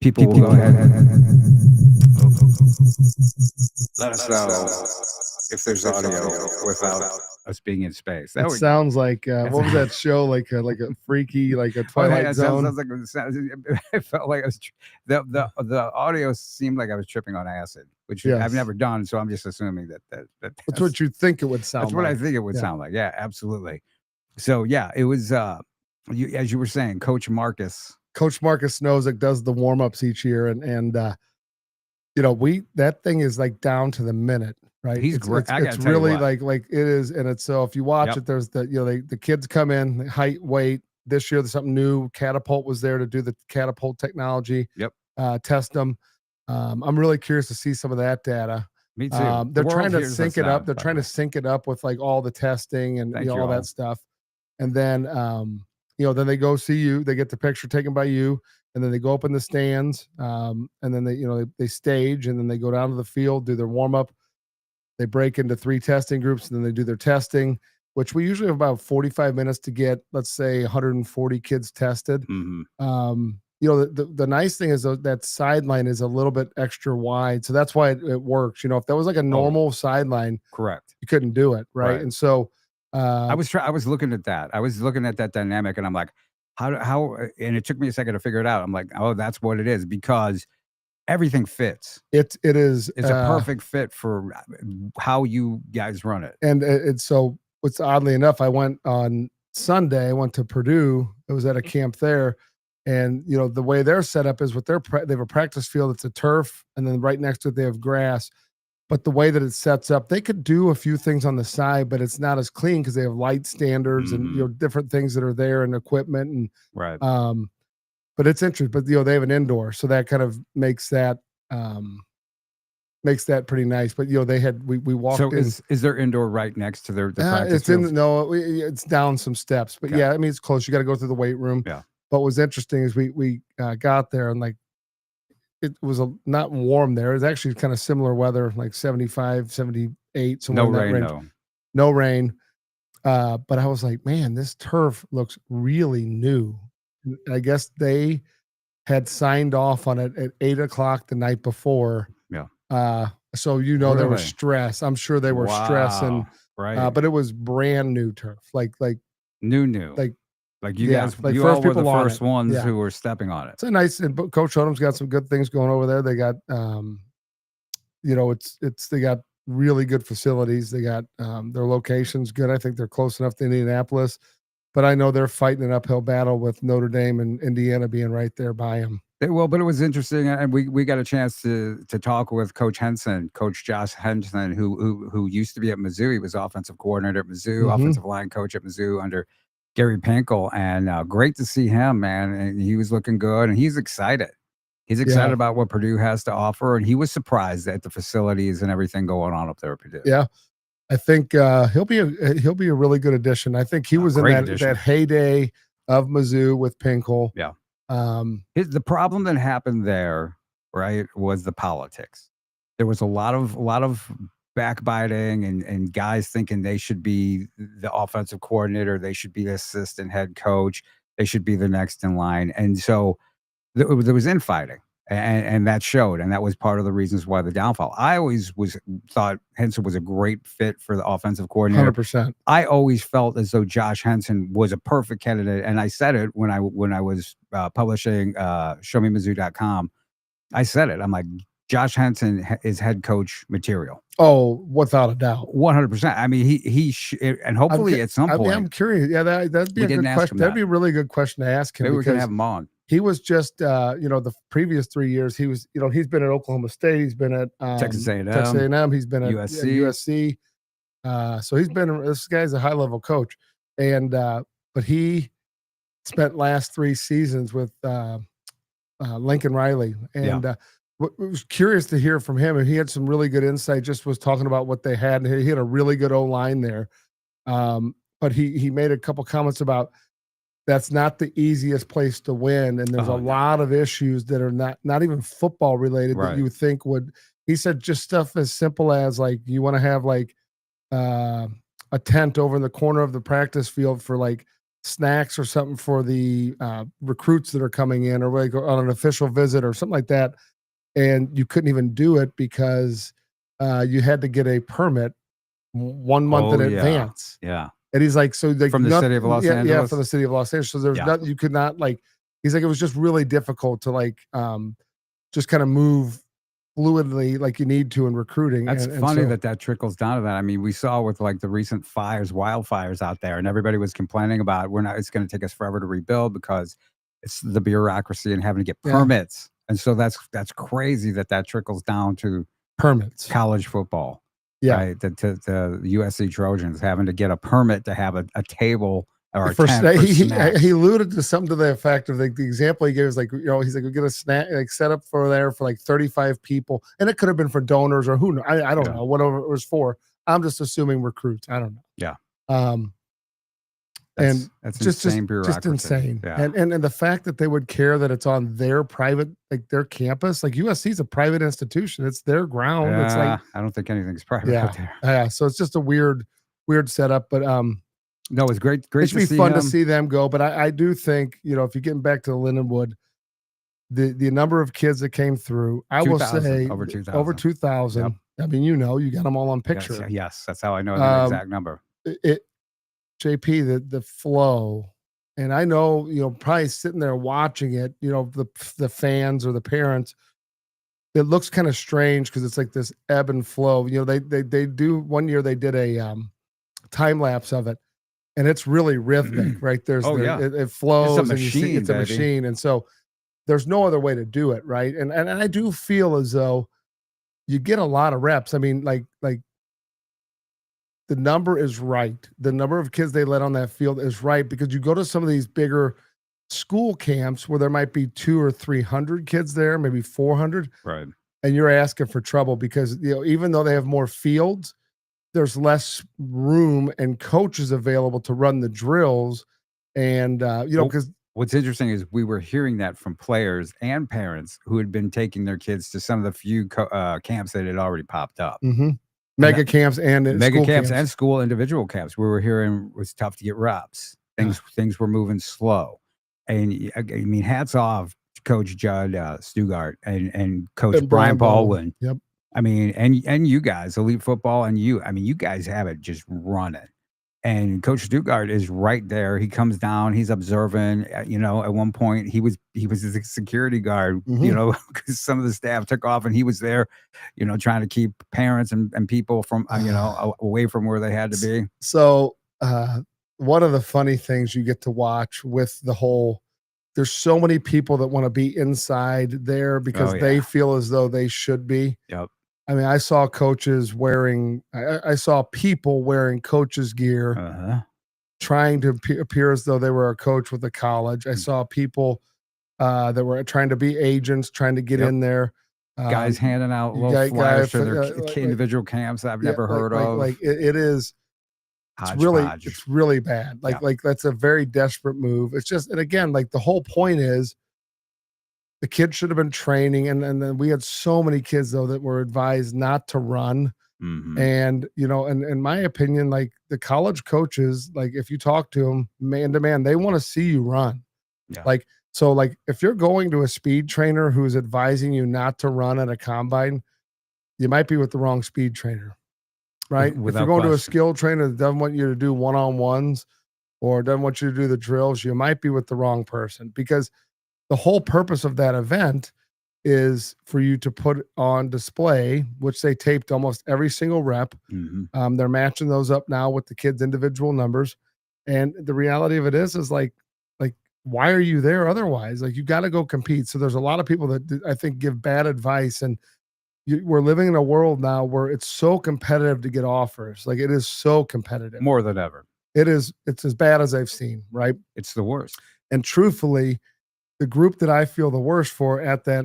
People will go ahead and let us know if there's audio without us being in space. There It we go. sounds like what was that show? Like a freaky, like a Oh, Twilight it Zone. sounds like it felt like I was the audio seemed like I was tripping on acid, which I've Yes. never done. So I'm just assuming That's that's what you think it would sound that's what I like. think it would Yeah. sound like. Yeah, absolutely. So yeah, it was as you were saying, Coach Marcus. Coach Marcus Nozick does the warm ups each year, and you know, that thing is like down to the minute, right? He's It's great. I gotta it's tell you really what. like it is, and it's so if you watch Yep. it, there's the kids come in height, weight. This year there's something new. Catapult was there to do the catapult technology. Yep. Test them. I'm really curious to see some of that data. Me too. The They're world trying to hears sync us it now, up. They're by the trying to way. sync it up with like all the testing and Thank you all all. that stuff. And then then they go see you. They get the picture taken by you, and then they go up in the stands. And then they stage, and then they go down to the field, do their warm up. They break into 3 testing groups, and then they do their testing, which we usually have about 45 minutes to get, let's say, 140 kids tested. Mhm. The nice thing is that sideline is a little bit extra wide, so that's why it works. If that was like a normal sideline, Correct. you couldn't do it, right? Right. And so I was looking at that. I was looking at that dynamic, and I'm like, how? And it took me a second to figure it out. I'm like, oh, that's what it is, because everything fits. it is It's a perfect fit for how you guys run it. and it's so what's oddly enough, I went on Sunday. I went to Purdue. I was at a camp there, and the way they're set up is with they have a practice field. It's a turf, and then right next to it they have grass. But the way that it sets up, they could do a few things on the side, but it's not as clean because they have light standards and different things that are there and equipment and Right. But it's interesting. But they have an indoor, so that kind of makes that pretty nice. But they had we walked So in. is there indoor right next to the practice It's fields? it's down some steps, but Okay. yeah, I mean it's close. You got to go through the weight room. Yeah. But what was interesting is we got there and like it was not warm there. It was actually kind of similar weather, like 75, 78. No Somewhere in that rain range. though. No rain. But I was like, man, this turf looks really new. I guess they had signed off on it at 8:00 the night before. Yeah. So there was Really? stress. I'm sure they were stressing. Wow. Right. But it was brand new turf, like new. Like you yeah, guys, like you first all were the people on first it. ones Yeah. who were stepping on it. It's a nice, and Coach Odom's got some good things going over there. They got, they got really good facilities. They got their location's good. I think they're close enough to Indianapolis, but I know they're fighting an uphill battle with Notre Dame and Indiana being right there by them. Well, but it was interesting, and we got a chance to talk with Coach Henson, Coach Josh Henson, who used to be at Mizzou. He was offensive coordinator at Mizzou, offensive line coach at Mizzou under Gary Pinkel, and great to see him, man. And he was looking good, and he's excited. He's excited about what Purdue has to offer, and he was surprised at the facilities and everything going on up there at Purdue. Yeah, I think he'll be a really good addition. I think he was in that heyday of Mizzou with Pinkel. Yeah. The problem that happened there, right, was the politics. There was a lot of backbiting and guys thinking they should be the offensive coordinator, they should be the assistant head coach, they should be the next in line, and so there was infighting, and that showed, and that was part of the reasons why the downfall. I always thought Henson was a great fit for the offensive coordinator. 100%. I always felt as though Josh Henson was a perfect candidate, and I said it when I was publishing ShowMeMizzou.com. I said it. I'm like, Josh Henson is head coach material. Oh, without a doubt, 100%. I mean, and hopefully at some point. I'm curious. Yeah, that'd be a good question. That'd be a really good question to ask him. Maybe we can have him on. He was just, the previous 3 years, he was, he's been at Oklahoma State. He's been at Texas A&M. He's been at USC. So this guy's a high level coach. And, but he spent last 3 seasons with Lincoln Riley. And was curious to hear from him. And he had some really good insight, just was talking about what they had. And he had a really good O-line there. But he made a couple comments about, that's not the easiest place to win, and there's a lot of issues that are not even football related that you would think would. He said just stuff as simple as like you want to have like a tent over in the corner of the practice field for like snacks or something for the recruits that are coming in, or like on an official visit or something like that, and you couldn't even do it because you had to get a permit 1 month in advance. Yeah. And he's like, so like From the city of Los yeah, Angeles? from the city of Los Angeles. So there's Yeah. nothing you could not like. He's like, it was just really difficult to like just kind of move fluidly like you need to in recruiting. That's and funny so, that trickles down to that. I mean, we saw with like the recent wildfires out there, and everybody was complaining about it's going to take us forever to rebuild because it's the bureaucracy and having to get Yeah. permits. And so that's crazy that trickles down to permits. college football. Yeah. Right. The USC Trojans having to get a permit to have a table or a For tent for snacks. he alluded to something to the effect of like the example he gave is like, he's like, we get a snack like set up for there for like 35 people, and it could have been for donors or who knows. I don't know whatever it was for. I'm just assuming recruits. I don't know. Yeah. And that's just insane bureaucracy. just insane. Yeah. And the fact that they would care that it's on their private, like their campus, like USC is a private institution. It's their ground. Yeah, it's like, I don't think anything's private out there. Yeah. So it's just a weird setup. But no, it's great. It should be fun to see them go. But I do think, if you're getting back to Lindenwood, the number of kids that came through, I will say over 2,000. Over 2,000. Yep. I mean, you got them all on picture. Yes, that's how I know the exact number. JP, the flow, and I know, probably sitting there watching it, the fans or the parents, it looks kind of strange because it's like this ebb and flow. They do, one year they did a time lapse of it, and it's really rhythmic, right? There's it flows, it's a machine, it's a machine, and so there's no other way to do it, right? And I do feel as though you get a lot of reps. I mean, like the number is right. The number of kids they let on that field is right, because you go to some of these bigger school camps where there might be 200 or 300 kids there, maybe 400. Right. And you're asking for trouble because, even though they have more fields, there's less room and coaches available to run the drills. And, because what's interesting is we were hearing that from players and parents who had been taking their kids to some of the few camps that had already popped up. Mm-hmm. Mega camps and school individual camps. We were hearing it was tough to get reps. Things were moving slow. And I mean, hats off to Coach Judd Stugart and Coach Brian Baldwin. Yep. I mean, and you guys, Elite Football, and you guys have it just running. And Coach Stugart is right there. He comes down. He's observing. At one point he was a security guard. Mm-hmm. Because some of the staff took off, and he was there, trying to keep parents and people from away from where they had to be. So one of the funny things you get to watch with the whole, there's so many people that want to be inside there because they feel as though they should be. Yep. I mean, I saw coaches I saw people wearing coaches gear, trying to appear as though they were a coach with a college. I saw people that were trying to be agents, trying to get in there. Guys handing out little flyers to their individual camps I've never heard of. It is. It's really bad. Like that's a very desperate move. It's just, and again, like the whole point is, the kids should have been training, and then we had so many kids though that were advised not to run. Mm-hmm. And and in my opinion, like the college coaches, like if you talk to them man to man, they want to see you run. Yeah. Like if you're going to a speed trainer who's advising you not to run at a combine, you might be with the wrong speed trainer, right? If you're going to a skill trainer that doesn't want you to do one-on-ones or doesn't want you to do the drills, you might be with the wrong person, because the whole purpose of that event is for you to put on display, which they taped almost every single rep. Mm-hmm. They're matching those up now with the kids' individual numbers. And the reality of it is like, why are you there otherwise? Like, you got to go compete. So there's a lot of people that I think give bad advice. And we're living in a world now where it's so competitive to get offers. Like, it is so competitive. More than ever. It's as bad as I've seen, right? It's the worst. And truthfully, the group that I feel the worst for at a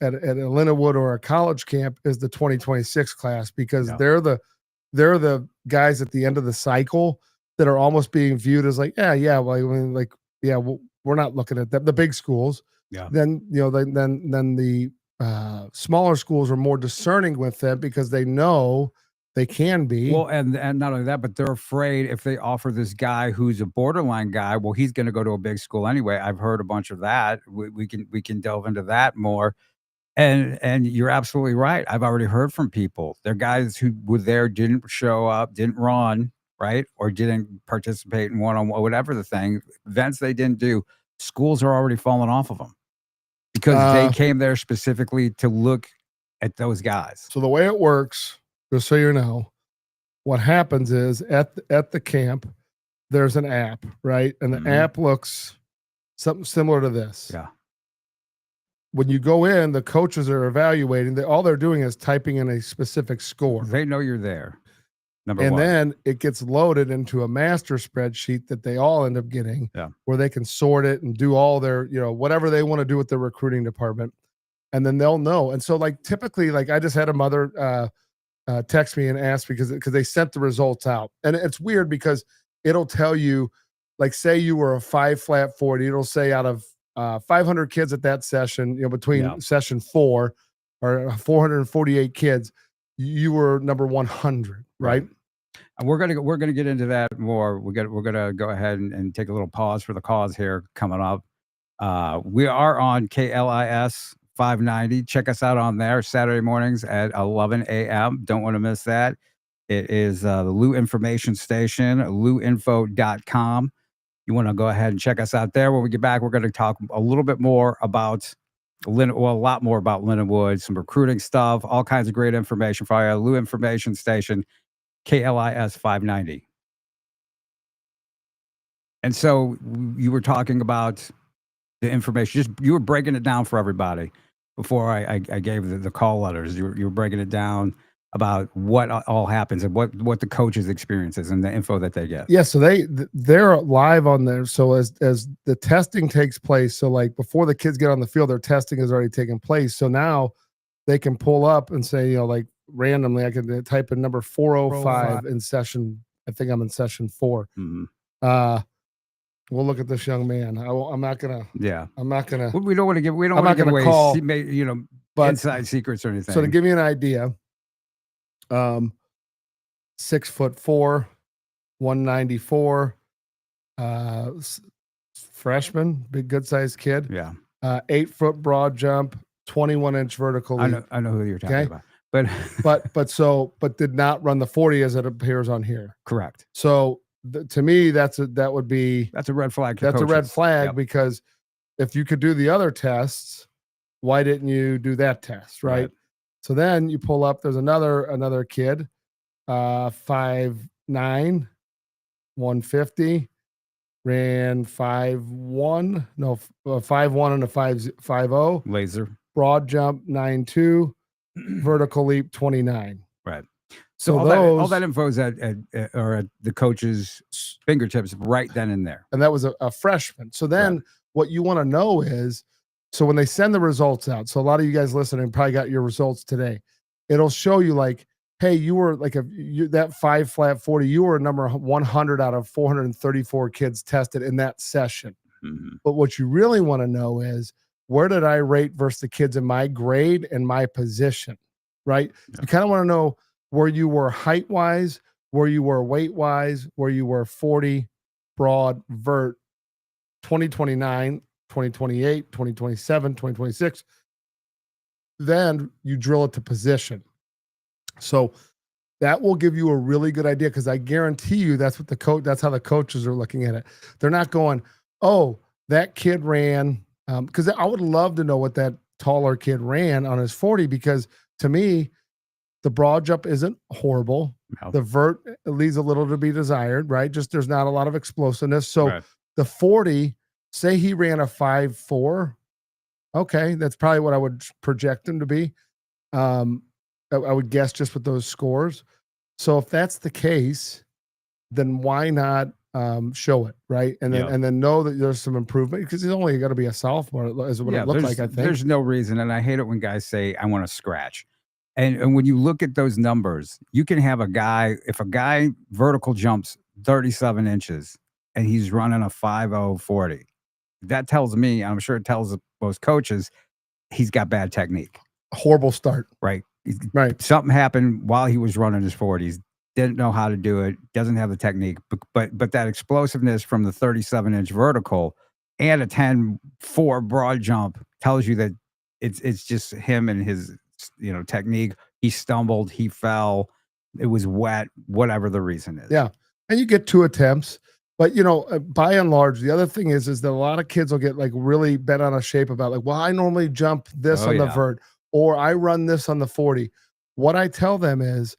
Lindenwood or a college camp is the 2026 class, because they're the guys at the end of the cycle that are almost being viewed as like, we're not looking at them. The big schools. Yeah. Then then the smaller schools are more discerning with them because they know They can be. Well, and not only that, but they're afraid if they offer this guy who's a borderline guy, well, he's going to go to a big school anyway. I've heard a bunch of that. We can delve into that more. And you're absolutely right. I've already heard from people. They're guys who were there, didn't show up, didn't run, right, or didn't participate in one-on-one, whatever the thing, events they didn't do. Schools are already falling off of them because they came there specifically to look at those guys. So the way it works, just so you know, what happens is at the camp, there's an app, right? And the app looks something similar to this. Yeah. When you go in, the coaches are evaluating. All they're doing is typing in a specific score. They know you're there. Number and one. Then it gets loaded into a master spreadsheet that they all end up getting, where they can sort it and do all their, whatever they want to do with the recruiting department. And then they'll know. And so, like, typically, like, I just had a mother text me and ask because they sent the results out. And it's weird because it'll tell you, like, say you were a 5 flat 40, it'll say out of 500 kids at that session, between session 4 or 448 kids, you were number 100, right? And we're gonna get into that more. We're gonna go ahead and take a little pause for the cause here coming up. We are on KLIS 590. Check us out on there Saturday mornings at 11 a.m. Don't want to miss that. It is the Lou Information Station, louinfo.com. You want to go ahead and check us out there. When we get back, we're going to talk a little bit more about a lot more about Lindenwood, some recruiting stuff, all kinds of great information for you. Lou Information Station, KLIS 590. And so you were talking about the information. You were breaking it down for everybody before I gave the call letters. You were breaking it down about what all happens and what the coaches' experiences and the info that they get. Yeah, so they're live on there. So as the testing takes place, so like before the kids get on the field, their testing has already taken place. So now they can pull up and say, like randomly, I can type in number 405 in session. I think I'm in session 4. Mm-hmm. We'll look at this young man. I'm not gonna. Yeah, I'm not gonna. We don't want to give. We don't want to give away, call, inside secrets or anything. So to give you an idea, 6'4", 194, freshman, big good sized kid. Yeah. 8 foot broad jump, 21-inch vertical leap. I know who you're talking about. But did not run the 40 as it appears on here. Correct. So to me, that's a red flag. That's a red flag because if you could do the other tests, why didn't you do that test? Right. So then you pull up, there's another kid, 5'9", 150, ran 5'1", no, 5'1" and a 5'0". Laser. Broad jump 9'2", vertical leap 29. Right. So all that info is at the coach's fingertips right then and there. And that was a freshman. So then what you want to know is, so when they send the results out, so a lot of you guys listening probably got your results today. It'll show you like, hey, you were like that 5 flat 40, you were number 100 out of 434 kids tested in that session. Mm-hmm. But what you really want to know is, where did I rate versus the kids in my grade and my position, right? Yeah. You kind of want to know where you were height-wise, where you were weight-wise, where you were 40, broad, vert, 2029, 2028, 2027, 2026. Then you drill it to position. So that will give you a really good idea, because I guarantee you that's how the coaches are looking at it. They're not going, oh, that kid ran, because I would love to know what that taller kid ran on his 40, because to me, the broad jump isn't horrible. No. The vert leaves a little to be desired, right? Just there's not a lot of explosiveness. So the 40, say he ran a 5'4", okay, that's probably what I would project him to be. I would guess just with those scores. So if that's the case, then why not show it, right? And then know that there's some improvement, because he's only got to be a sophomore, is what it looked like, I think. There's no reason, and I hate it when guys say, I want to scratch. And when you look at those numbers, you can have if a guy vertical jumps 37 inches and he's running a 5'0" 40, that tells me, I'm sure it tells most coaches, he's got bad technique. Horrible start. Right. Right. Something happened while he was running his 40s. Didn't know how to do it. Doesn't have the technique. But that explosiveness from the 37-inch vertical and a 10-4 broad jump tells you that it's just him and his technique. He stumbled. He fell. It was wet. Whatever the reason is. Yeah, and you get 2 attempts. But by and large, the other thing is that a lot of kids will get like really bent on a shape about like, well, I normally jump this on the vert, or I run this on the 40. What I tell them is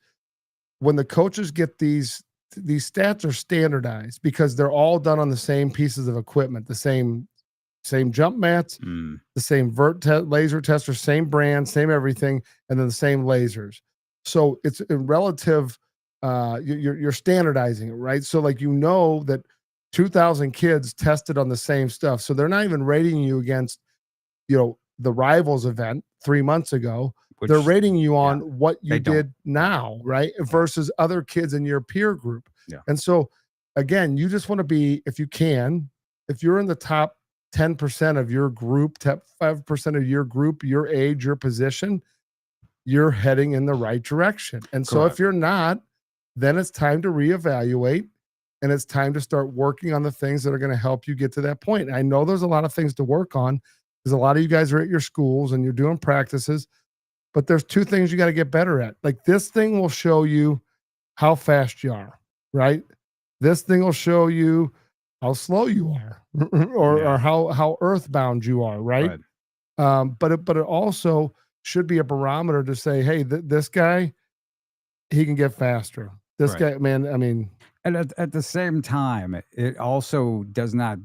when the coaches get these stats are standardized because they're all done on the same pieces of equipment, the same jump mats, the same laser tester, same brand, same everything, and then the same lasers. So it's a relative. You're standardizing it, right? So like that 2,000 kids tested on the same stuff, so they're not even rating you against the rivals event 3 months ago. They're rating you on what you did now, right? Versus other kids in your peer group. Yeah. And so again, you just want to be, if you're in the top 10% of your group, top 5% of your group, your age, your position, you're heading in the right direction. And so if you're not, then it's time to reevaluate, and it's time to start working on the things that are going to help you get to that point. And I know there's a lot of things to work on because a lot of you guys are at your schools and you're doing practices, but there's 2 things you got to get better at. Like this thing will show you how fast you are, right? This thing will show you how slow you are or how earthbound you are, right? But it also should be a barometer to say, hey, this guy, he can get faster. This guy, man, I mean. And at the same time, it also does not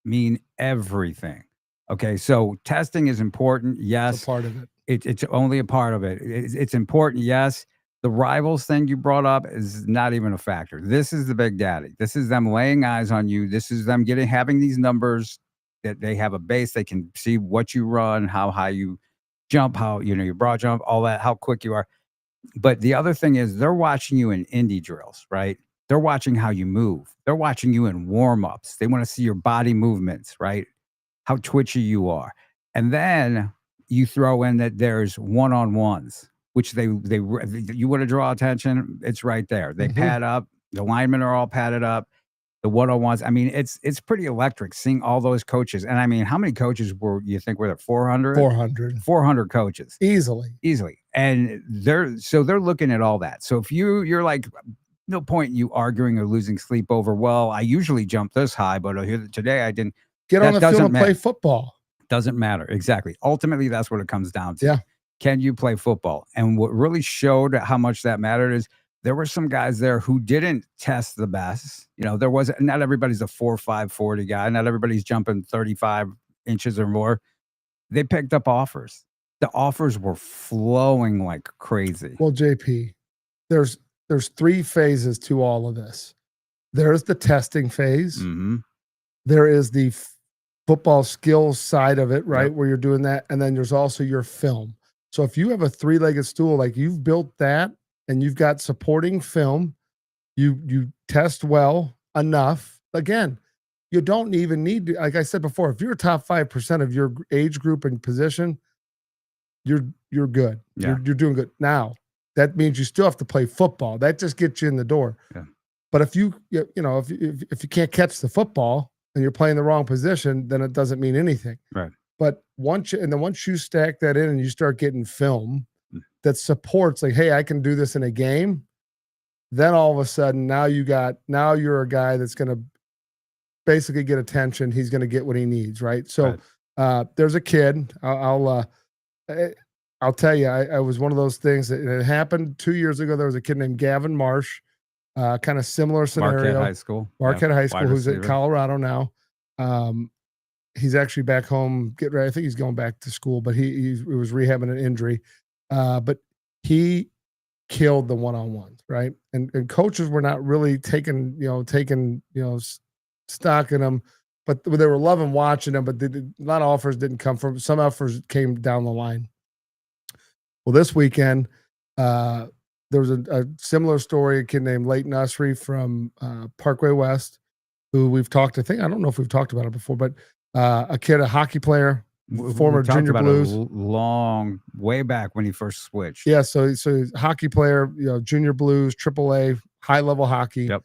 mean everything. Okay, so testing is important. Yes, it's a part of it. It's only a part of it. It's important. Yes, the rivals thing you brought up is not even a factor. This is the big daddy. This is them laying eyes on you. This is them having these numbers that they have a base. They can see what you run, how high you jump, how your broad jump, all that, how quick you are. But the other thing is they're watching you in indie drills, right? They're watching how you move. They're watching you in warm-ups. They want to see your body movements, right? How twitchy you are. And then you throw in that there's one-on-ones, which you want to draw attention, it's right there. They pad up. The linemen are all padded up. The one-on-ones. I mean, it's pretty electric seeing all those coaches. And I mean, how many coaches were there? 400? 400 coaches. Easily. And they're looking at all that. So if you're like, no point you arguing or losing sleep over, well, I usually jump this high, but today I didn't. Get on the field and play football. Doesn't matter. Exactly. Ultimately, that's what it comes down to. Yeah. Can you play football? And what really showed how much that mattered is there were some guys there who didn't test the best. Not everybody's a 4.5 40 guy. Not everybody's jumping 35 inches or more. They picked up offers. The offers were flowing like crazy. Well, JP, there's 3 phases to all of this. There's the testing phase. Mm-hmm. There is the football skills side of it, right? Yep. Where you're doing that. And then there's also your film. So if you have a 3-legged stool, like you've built that and you've got supporting film, you test well enough. Again, you don't even need to, like I said before, if you're top 5% of your age group and position, you're good. Yeah. You're doing good. Now, that means you still have to play football. That just gets you in the door. Yeah. But if you can't catch the football and you're playing the wrong position, then it doesn't mean anything. Right. But once you stack that in and you start getting film that supports, like, hey, I can do this in a game, then all of a sudden now you're a guy that's going to basically get attention. He's going to get what he needs, right? So there's a kid. I'll tell you, I was one of those things that it happened 2 years ago. There was a kid named Gavin Marsh, kind of similar scenario. Marquette High School, who's in Colorado now. He's actually back home. Get ready. I think he's going back to school, but he was rehabbing an injury. But he killed the one-on-ones, right? And coaches were not really taking stock in them, but they were loving watching them. But a lot of offers didn't come from. Some offers came down the line. Well, this weekend, there was a similar story. A kid named Leighton Usry from Parkway West, who we've talked. I don't know if we've talked about it before, but a hockey player, former We talked Junior about Blues. long way back when he first switched. Yeah, so he's a hockey player, Junior Blues, AAA, high level hockey. Yep.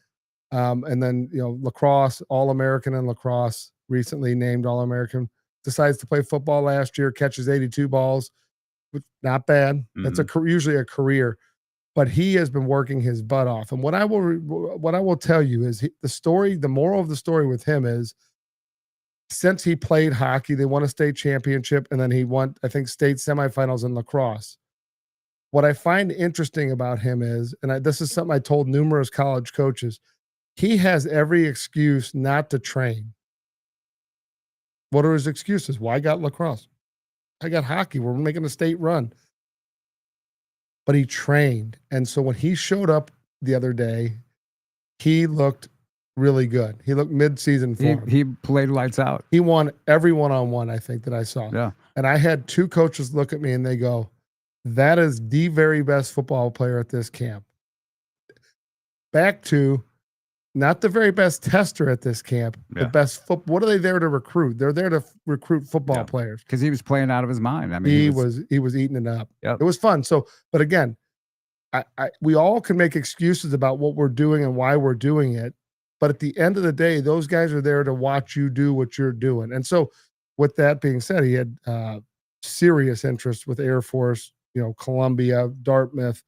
And then lacrosse, All-American in lacrosse, recently named All-American. Decides to play football last year, catches 82 balls, which not bad. That's usually a career, but he has been working his butt off. And what I will tell you is the moral of the story with him is, since he played hockey, they won a state championship, and then he won, I think, state semifinals in lacrosse. What I find interesting about him is, and this is something I told numerous college coaches, he has every excuse not to train. What are his excuses? Well, I got lacrosse. I got hockey. We're making a state run. But he trained. And so when he showed up the other day, he looked really good. He looked mid-season form. He played lights out. He won every one-on-one, I think, that I saw. Yeah. And I had two coaches look at me and they go, that is the very best football player at this camp. Back to not the very best tester at this camp, the best what are they there to recruit? They're there to recruit football players. Because he was playing out of his mind. I mean, he was eating it up. Yep. It was fun. So, but again, we all can make excuses about what we're doing and why we're doing it. But at the end of the day, those guys are there to watch you do what you're doing. And so with that being said, he had serious interest with Air Force, Columbia, Dartmouth,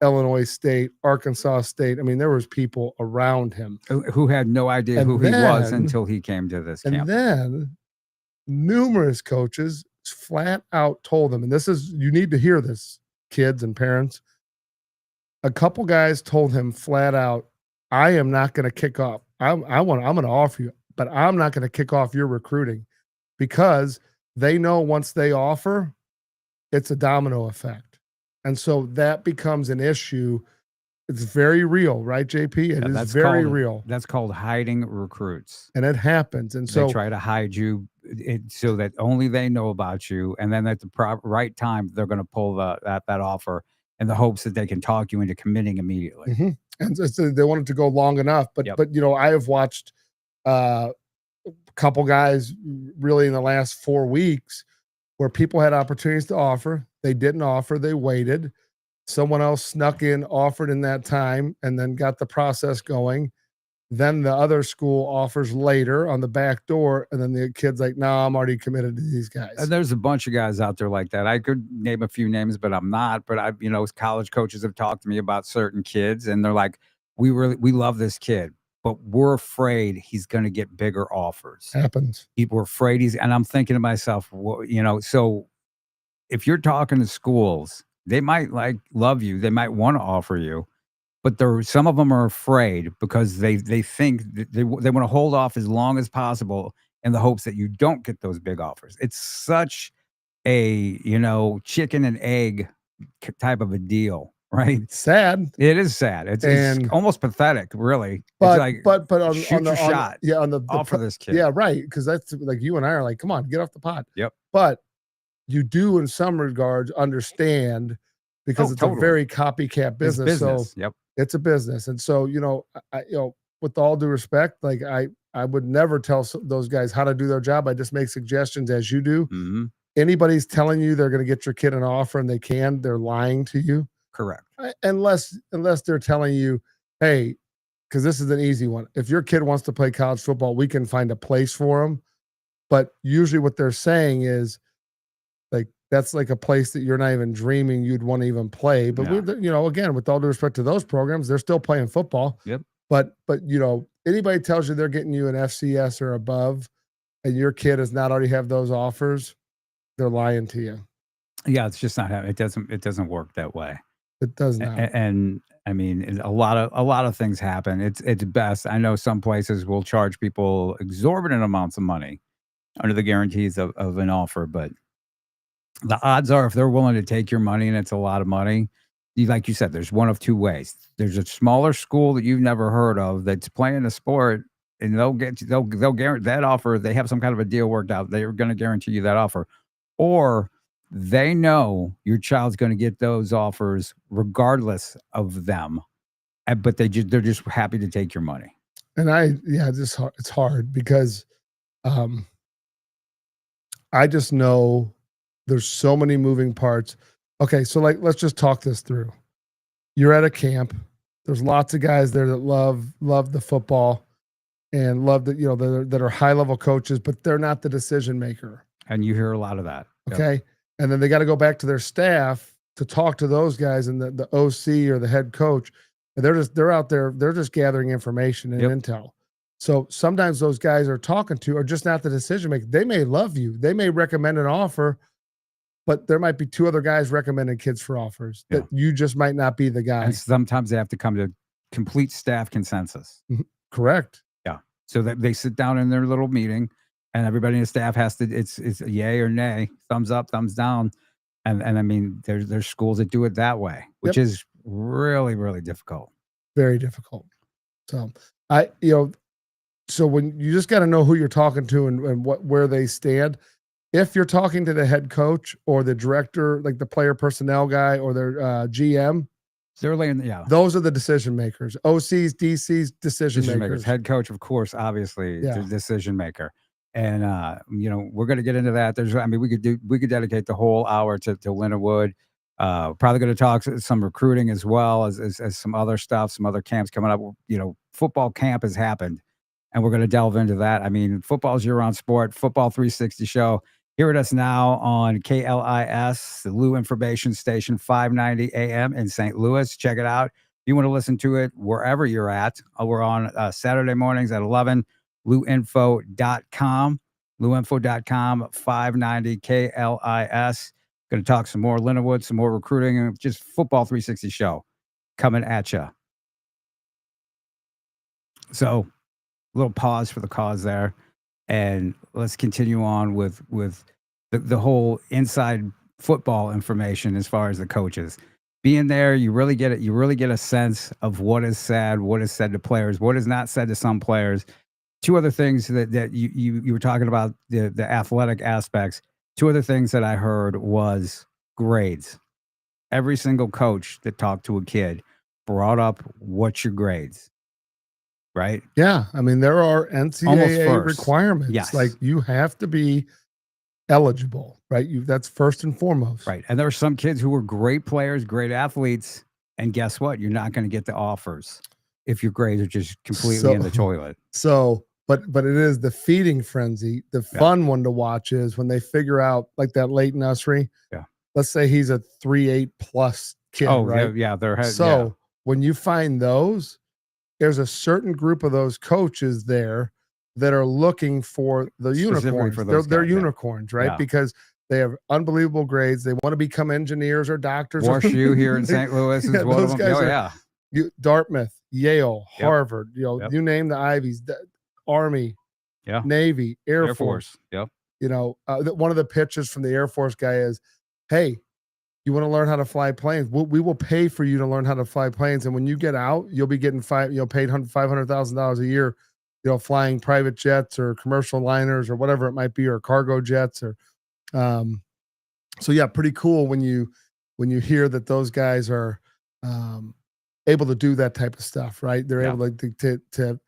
Illinois State, Arkansas State. I mean, there was people around him who had no idea who he was until he came to this camp. And then numerous coaches flat out told him, and you need to hear this, kids and parents. A couple guys told him flat out, I am not going to kick off. I'm going to offer you, but I'm not going to kick off your recruiting, because they know once they offer, it's a domino effect. And so that becomes an issue. It's very real, right, JP? It is very real. That's called hiding recruits. And it happens. And so they try to hide you so that only they know about you. And then at the right time, they're going to pull that offer in the hopes that they can talk you into committing immediately. Mm-hmm. And so they want it to go long enough. But I have watched a couple guys really in the last 4 weeks where people had opportunities to offer. They didn't offer. They waited. Someone else snuck in, offered in that time, and then got the process going. Then the other school offers later on the back door, and then the kid's like, no, I'm already committed to these guys. And there's a bunch of guys out there like that. I could name a few names, but I'm not. But college coaches have talked to me about certain kids, and they're like, we love this kid, but we're afraid he's going to get bigger offers. Happens. We're afraid and I'm thinking to myself, well, so if you're talking to schools, they might love you. They might want to offer you, but some of them are afraid because they think that they want to hold off as long as possible in the hopes that you don't get those big offers. It's such a, chicken and egg type of a deal, right? It's sad. It is sad. It's almost pathetic, really. But shoot your shot. On the offer this kid. Yeah, right. Because that's like you and I are like, come on, get off the pot. Yep. But you do, in some regards, understand, because it's a very copycat business. It's business. So it's a business. And so, with all due respect, like I would never tell those guys how to do their job. I just make suggestions as you do. Mm-hmm. Anybody's telling you they're going to get your kid an offer and they're lying to you. Correct. Unless they're telling you, hey, because this is an easy one. If your kid wants to play college football, we can find a place for him. But usually what they're saying is, like, that's like a place that you're not even dreaming you'd want to even play. But again, with all due respect to those programs, they're still playing football. Yep. But anybody tells you they're getting you an FCS or above, and your kid does not already have those offers, they're lying to you. Yeah, it's just not. It doesn't work that way. It does not. And I mean, a lot of things happen. It's best. I know some places will charge people exorbitant amounts of money under the guarantees of an offer, but the odds are, if they're willing to take your money, and it's a lot of money, like you said, there's one of two ways. There's a smaller school that you've never heard of that's playing a sport, and they'll guarantee that offer. They have some kind of a deal worked out. They're going to guarantee you that offer, or they know your child's going to get those offers regardless of them, but they're just happy to take your money. And it's hard because I just know there's so many moving parts. Okay, so like let's just talk this through. You're at a camp. There's lots of guys there that love the football and love that, that are high level coaches, but they're not the decision maker. And you hear a lot of that. Okay. Yep. And then they got to go back to their staff to talk to those guys and the OC or the head coach. And they're out there, they're just gathering information and intel. So sometimes those guys are talking to are just not the decision maker. They may love you. They may recommend an offer, but there might be 2 other guys recommending kids for offers that you just might not be the guy. And sometimes they have to come to complete staff consensus. Correct. Yeah. So that they sit down in their little meeting and everybody in the staff has to, it's a yay or nay, thumbs up, thumbs down. And I mean, there's schools that do it that way, which is really, really difficult. Very difficult. So so when you just got to know who you're talking to and where they stand. If you're talking to the head coach or the director, like the player personnel guy or their GM, those are the decision makers. OCs, DCs, decision makers. Head coach, of course, obviously, the decision maker. And we're going to get into that. We could dedicate the whole hour to Lindenwood. Probably going to talk some recruiting as well as some other stuff, some other camps coming up. Football camp has happened, and we're going to delve into that. I mean, football's year-round sport. Football 360 show. Hear us now on KLIS, the Lou Information Station, 590 AM in St. Louis. Check it out. If you want to listen to it wherever you're at, we're on Saturday mornings at 11, louinfo.com, louinfo.com, 590 KLIS. Going to talk some more Lindenwood, some more recruiting, and just Football 360 show coming at you. So, a little pause for the cause there. And let's continue on with the whole inside football information as far as the coaches. Being there, you really get it. You really get a sense of what is said to players, what is not said to some players. 2 other things that you were talking about, the athletic aspects. 2 other things that I heard was grades. Every single coach that talked to a kid brought up, what's your grades? Right? Yeah. I mean, there are NCAA requirements. Yes. Like you have to be eligible, right? That's first and foremost. Right. And there are some kids who were great players, great athletes. And guess what? You're not going to get the offers if your grades are just completely in the toilet. So, but it is the feeding frenzy. The fun one to watch is when they figure out like that late nursery. Yeah. Let's say he's a 3.8 plus kid. Oh, right? Yeah. When you find those, there's a certain group of those coaches there that are looking for the unicorns. They're unicorns, right? Yeah. Because they have unbelievable grades. They want to become engineers or doctors. Warshu here in St. Louis is one of them. Dartmouth, Yale, Harvard, you name the Ivies, Army, Navy, Air Force. Yep. One of the pitches from the Air Force guy is, hey, you want to learn how to fly planes? We will pay for you to learn how to fly planes. And when you get out, you'll be getting paid $500,000 a year, flying private jets or commercial liners or whatever it might be, or cargo jets or, pretty cool when you hear that those guys are, able to do that type of stuff, right? They're able to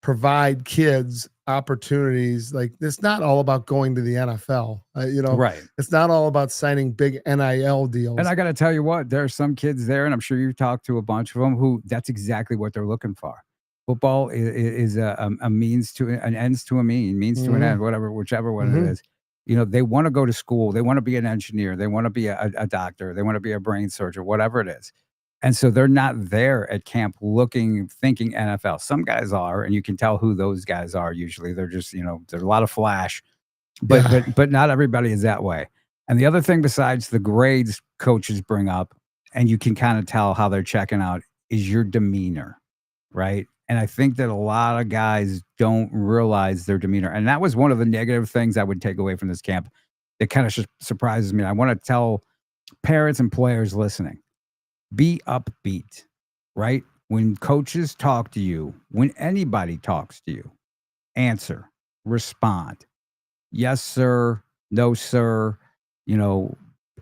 provide kids opportunities. Like it's not all about going to the NFL, right? It's not all about signing big NIL deals. And I got to tell you what, there are some kids there, and I'm sure you talked to a bunch of them who that's exactly what they're looking for. Football is a means to an ends to a means to an end, whichever one it is. They want to go to school. They want to be an engineer. They want to be a doctor. They want to be a brain surgeon, whatever it is. And so they're not there at camp thinking NFL. Some guys are, and you can tell who those guys are usually. They're just, there's a lot of flash, but not everybody is that way. And the other thing besides the grades coaches bring up, and you can kind of tell how they're checking out, is your demeanor, right? And I think that a lot of guys don't realize their demeanor. And that was one of the negative things I would take away from this camp. It kind of surprises me. I want to tell parents and players listening, be upbeat, right? When coaches talk to you, when anybody talks to you, answer, respond. Yes, sir. No, sir.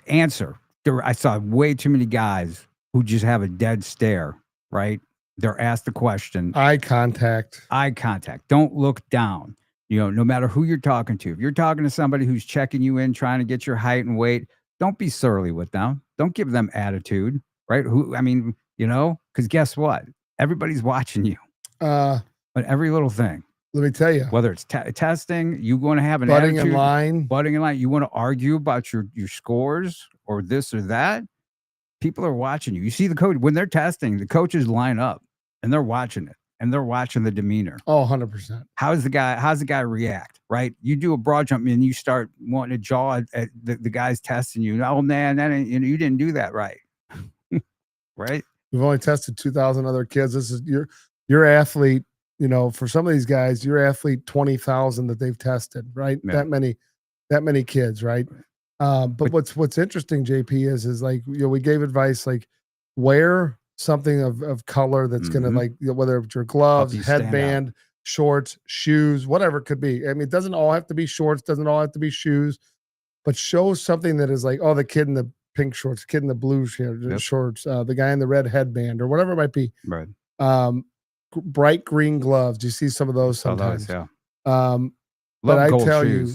Answer. I saw way too many guys who just have a dead stare, right? They're asked a question. Eye contact. Don't look down. You know, no matter who you're talking to, if you're talking to somebody who's checking you in, trying to get your height and weight, don't be surly with them. Don't give them attitude, right? I mean, you know, because guess what? Everybody's watching you, Uh, but every little thing, let me tell you, whether it's testing, you want to have an butting attitude, in line. butting in line, you want to argue about your scores or this or that. People are watching you. You see the coach when they're testing, the coaches line up and they're watching it and they're watching the demeanor. Oh, 100%. How's the guy react? Right? You do a broad jump and you start wanting to jaw at the guy's testing you. Oh man, that ain't, you didn't do that right. Right? We've only tested 2,000 other kids. This is your athlete. You know, for some of these guys, your athlete 20,000 that they've tested. Right? Yeah. That many kids. Right? But what's interesting, JP, is like, you know, we gave advice like wear something of color that's gonna, like, you know, whether it's your gloves, headband, shorts, shoes, whatever it could be. I mean, it doesn't all have to be shorts, doesn't all have to be shoes, but show something that is like, oh, the kid in the pink shorts, kid in the blue shorts, the guy in the red headband, or whatever it might be. Right. Bright green gloves. Do you see some of those sometimes? Yeah. But I tell you,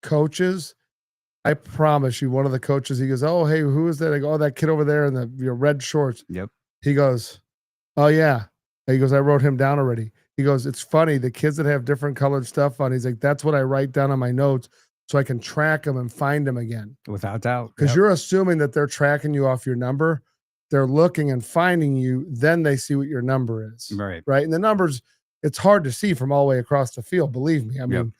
coaches, I promise you, one of the coaches, he goes, oh, hey, who is that? I go, oh, that kid over there in the red shorts. Yep. He goes, oh, yeah. He goes, I wrote him down already. He goes, it's funny. The kids that have different colored stuff on, he's like, that's what I write down on my notes so I can track them and find them again. Without doubt. Because you're assuming that they're tracking you off your number. They're looking and finding you. Then they see what your number is. Right. Right. And the numbers, it's hard to see from all the way across the field. Believe me. I mean,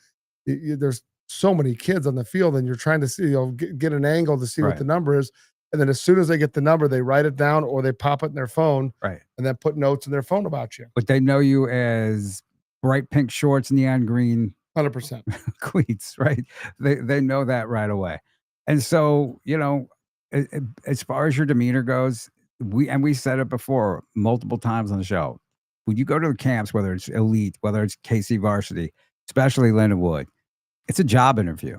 there's so many kids on the field and you're trying to see, you know, get an angle to see what the number is. And then as soon as they get the number, they write it down or they pop it in their phone, right, and then put notes in their phone about you. But they know you as bright pink shorts, neon green, 100% cleats, right? They know that right away. And so, you know, as far as your demeanor goes, we said it before multiple times on the show. When you go to the camps, whether it's elite, whether it's KC varsity, especially Lindenwood, it's a job interview,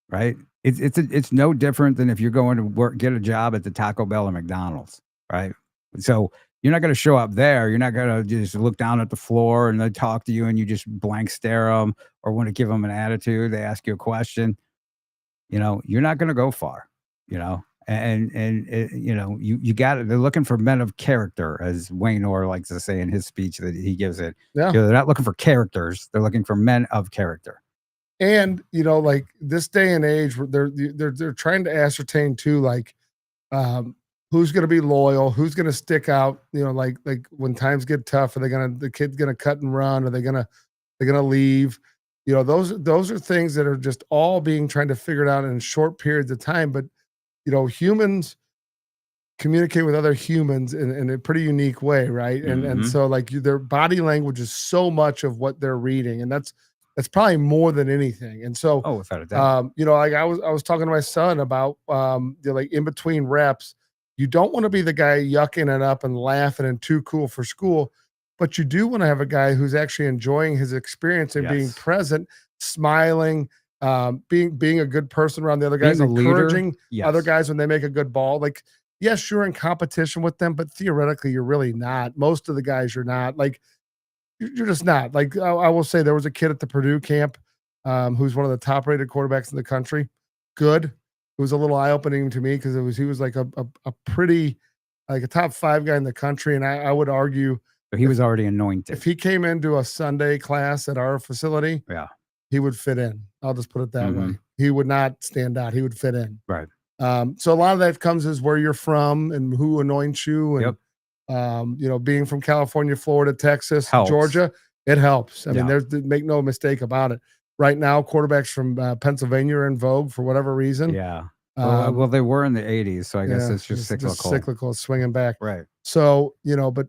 right? It's no different than if you're going to get a job at the Taco Bell or McDonald's, right? So you're not going to show up there. You're not going to just look down at the floor and they talk to you and you just blank stare them or want to give them an attitude. They ask you a question. You know, you're not going to go far, you know, and you know, you got it. They're looking for men of character, as Wayne Orr likes to say in his speech that he gives it. Yeah. You know, they're not looking for characters. They're looking for men of character. And, you know, like this day and age, they're trying to ascertain too, like, who's going to be loyal, who's going to stick out, you know, like when times get tough, are the kid's going to cut and run? Are they're going to leave? You know, those are things that are just all being trying to figure it out in short periods of time. But, you know, humans communicate with other humans in a pretty unique way. Right. And so like their body language is so much of what they're reading. And that's probably more than anything. And so, without a doubt, you know, like I was talking to my son about, you know, like in between reps, you don't want to be the guy yucking it up and laughing and too cool for school, but you do want to have a guy who's actually enjoying his experience and being present, smiling, being a good person around the other guys, encouraging other guys when they make a good ball. Like, yes, you're in competition with them, but theoretically you're really not. Most of the guys you're not. Like, you're just not. Like, I will say there was a kid at the Purdue camp who's one of the top rated quarterbacks in the country. Good. It was a little eye opening to me because he was like a pretty, like a top 5 guy in the country. And I would argue he was already anointed. If he came into a Sunday class at our facility, he would fit in. I'll just put it that way. He would not stand out. He would fit in. Right. So a lot of that comes is where you're from and who anoints you. And, you know, being from California, Florida, Texas, Georgia, it helps. I mean, make no mistake about it. Right now, quarterbacks from Pennsylvania are in vogue for whatever reason. Yeah. Well, they were in the 80s, so I guess it's just cyclical. Just cyclical, swinging back. Right. So, you know, but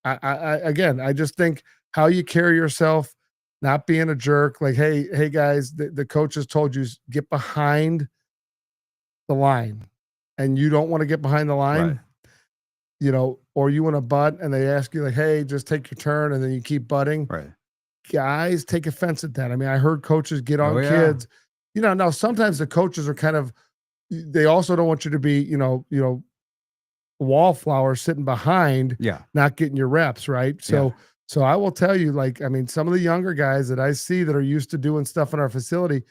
I just think how you carry yourself, not being a jerk. Like, hey guys, the coaches told you get behind the line, and you don't want to get behind the line. Right. You know, or you want to butt and they ask you like, hey, just take your turn, and then you keep butting. Right. Guys take offense at that. I mean, I heard coaches get on kids. You know, now sometimes the coaches are kind of, they also don't want you to be, you know, wallflower sitting behind, not getting your reps, right? So So I will tell you, like, I mean, some of the younger guys that I see that are used to doing stuff in our facility,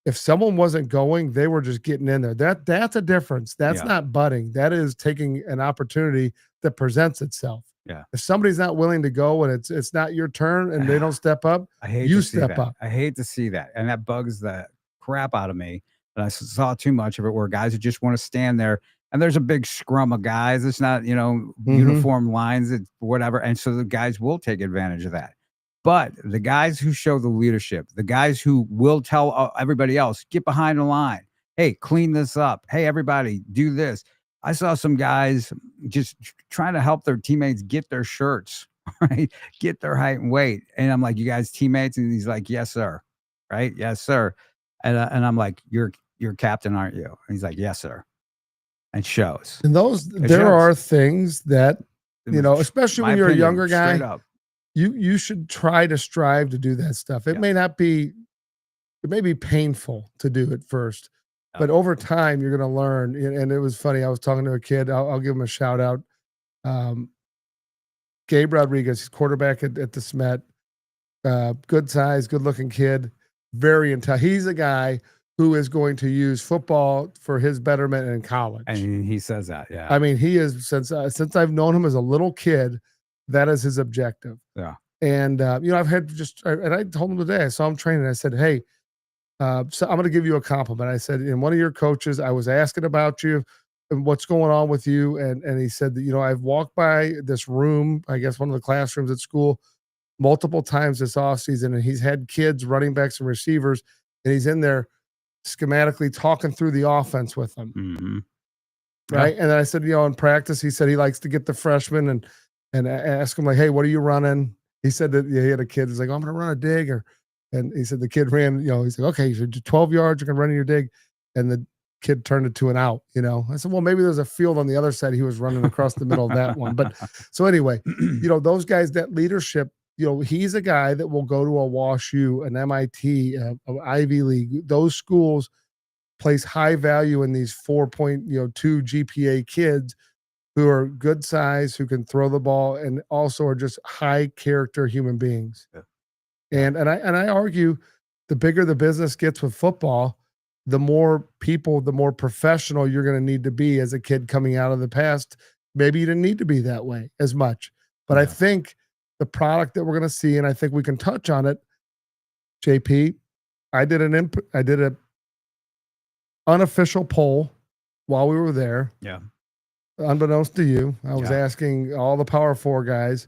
if someone wasn't going, they were just getting in there. That's a difference. That's Yeah. not butting. That is taking an opportunity that presents itself. Yeah. If somebody's not willing to go and it's not your turn and they don't step up, I hate you to see step that. up. I hate to see that. And that bugs the crap out of me. And saw too much of it where guys who just want to stand there and there's a big scrum of guys. It's not, uniform lines, it's whatever. And so the guys will take advantage of that. But the guys who show the leadership, the guys who will tell everybody else, get behind the line. Hey, clean this up. Hey, everybody, do this. I saw some guys just trying to help their teammates get their shirts, right? Get their height and weight. And I'm like, you guys teammates? And he's like, yes, sir. Right? Yes, sir. And I'm like, you're captain, aren't you? And he's like, yes, sir. And shows. And there are things that, especially when you're a younger guy, you should try to strive to do that stuff. It may not be, it may be painful to do at first, but over time you're going to learn. And it was funny. I was talking to a kid. I'll give him a shout out. Gabe Rodriguez, quarterback at the Smet, good size, good looking kid, very intelligent. He's a guy who is going to use football for his betterment in college. And he says that, yeah. I mean, he is, since I've known him as a little kid, that is his objective. Yeah. And, I've had and I told him today, I saw him training. I said, hey, so I'm going to give you a compliment. I said, in one of your coaches, I was asking about you and what's going on with you. And he said that, I've walked by this room, I guess one of the classrooms at school, multiple times this offseason, and he's had kids, running backs and receivers, and he's in there schematically talking through the offense with them. Mm-hmm. Right. Yeah. And then I said, in practice, he said he likes to get the freshmen and ask him, like, hey, what are you running? He said that he had a kid who's like, I'm going to run a dig. And he said the kid ran, he's like, okay, you should do 12 yards, you can run in your dig. And the kid turned it to an out, I said, well, maybe there's a field on the other side. He was running across the middle of that one. But so anyway, those guys, that leadership, he's a guy that will go to a WashU, an MIT, Ivy League. Those schools place high value in these 4.2 GPA kids who are good size, who can throw the ball, and also are just high character human beings. Yeah. And I argue the bigger the business gets with football, the more people, the more professional you're going to need to be as a kid coming out of the past. Maybe you didn't need to be that way as much, but I think the product that we're going to see, and I think we can touch on it, JP, I did an unofficial poll while we were there. Yeah. Unbeknownst to you, I was asking all the Power 4 guys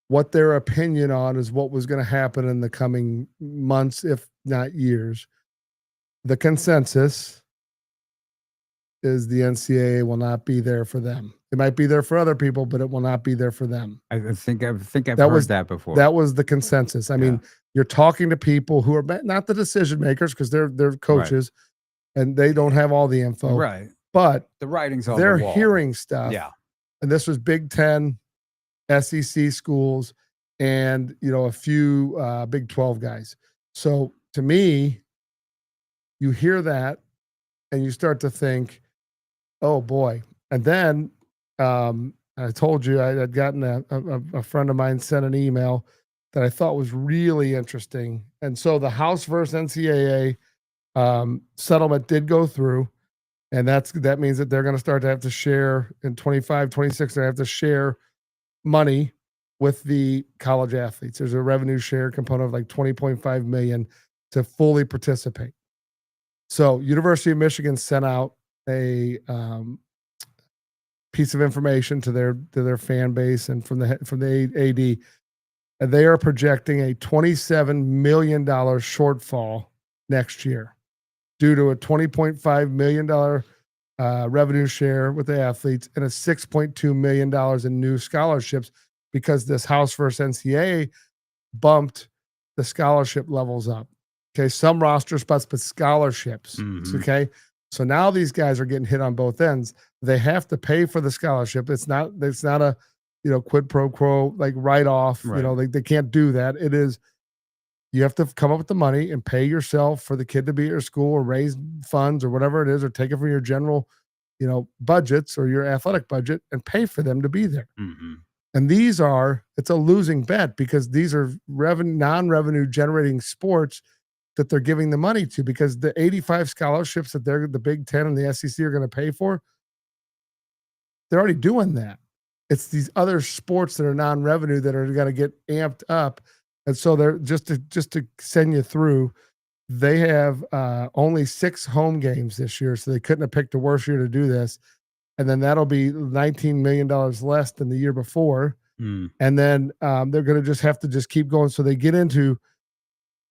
what their opinion on is what was going to happen in the coming months, if not years. The consensus is the NCAA will not be there for them. It might be there for other people, but it will not be there for them. I think I've heard that before. That was the consensus. I mean, you're talking to people who are not the decision makers, because they're coaches, and they don't have all the info. Right. But the writing's on they're the wall. hearing stuff. Yeah. And this was Big Ten, SEC schools, and a few Big 12 guys. So to me, you hear that and you start to think, oh boy. And then I told you I had gotten a friend of mine sent an email that I thought was really interesting. And so the House versus NCAA settlement did go through. And that means that they're going to start to have to share in 25, 26, they have to share money with the college athletes. There's a revenue share component of like 20.5 million to fully participate. So University of Michigan sent out a piece of information to their fan base and from the AD, and they are projecting a $27 million shortfall next year due to a $20.5 million revenue share with the athletes and a $6.2 million in new scholarships, because this House versus NCAA bumped the scholarship levels up. Okay, some roster spots, but scholarships. Mm-hmm. Okay, so now these guys are getting hit on both ends. They have to pay for the scholarship. It's not a quid pro quo, like write off. Right. They can't do that. It is, you have to come up with the money and pay yourself for the kid to be at your school, or raise funds or whatever it is, or take it from your general, budgets or your athletic budget and pay for them to be there. Mm-hmm. And it's a losing bet because these are non-revenue generating sports that they're giving the money to, because the 85 scholarships that the Big Ten and the SEC are going to pay for, they're already doing that. It's these other sports that are non-revenue that are going to get amped up. And so they're just to send you through, they have only 6 home games this year. So they couldn't have picked a worse year to do this. And then that'll be $19 million less than the year before. And then they're going to have to keep going. So they get into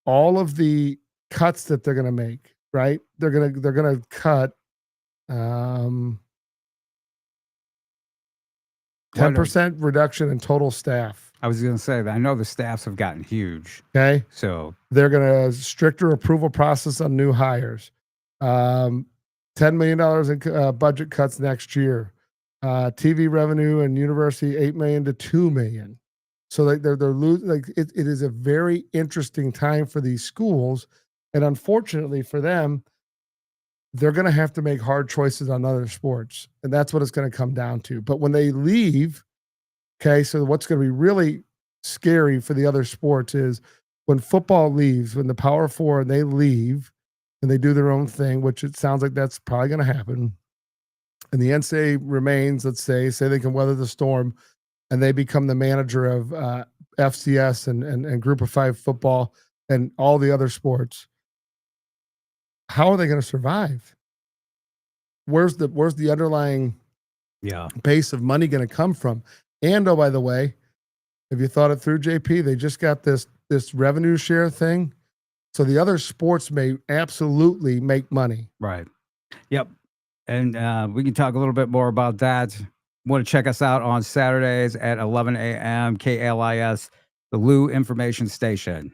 all of the cuts that they're going to make, right? They're going to cut 10% reduction in total staff. I was going to say that I know the staffs have gotten huge. Okay. So they're going to stricter approval process on new hires. $10 million in budget cuts next year. TV revenue and university, $8 million to $2 million. So they're losing. Like it is a very interesting time for these schools, and unfortunately for them, they're going to have to make hard choices on other sports, and that's what it's going to come down to. But when they leave, okay, so what's going to be really scary for the other sports is when football leaves, when the Power Four and they leave and they do their own thing, which it sounds like that's probably going to happen, and the NCAA remains, let's say they can weather the storm, and they become the manager of FCS and Group of 5 football and all the other sports. How are they going to survive? Where's the underlying base of money going to come from? And oh, by the way, have you thought it through, JP? They just got this revenue share thing, so the other sports may absolutely make money. Right. Yep. And we can talk a little bit more about that. Want to check us out on Saturdays at 11 a.m. KLIS, the Lou Information Station.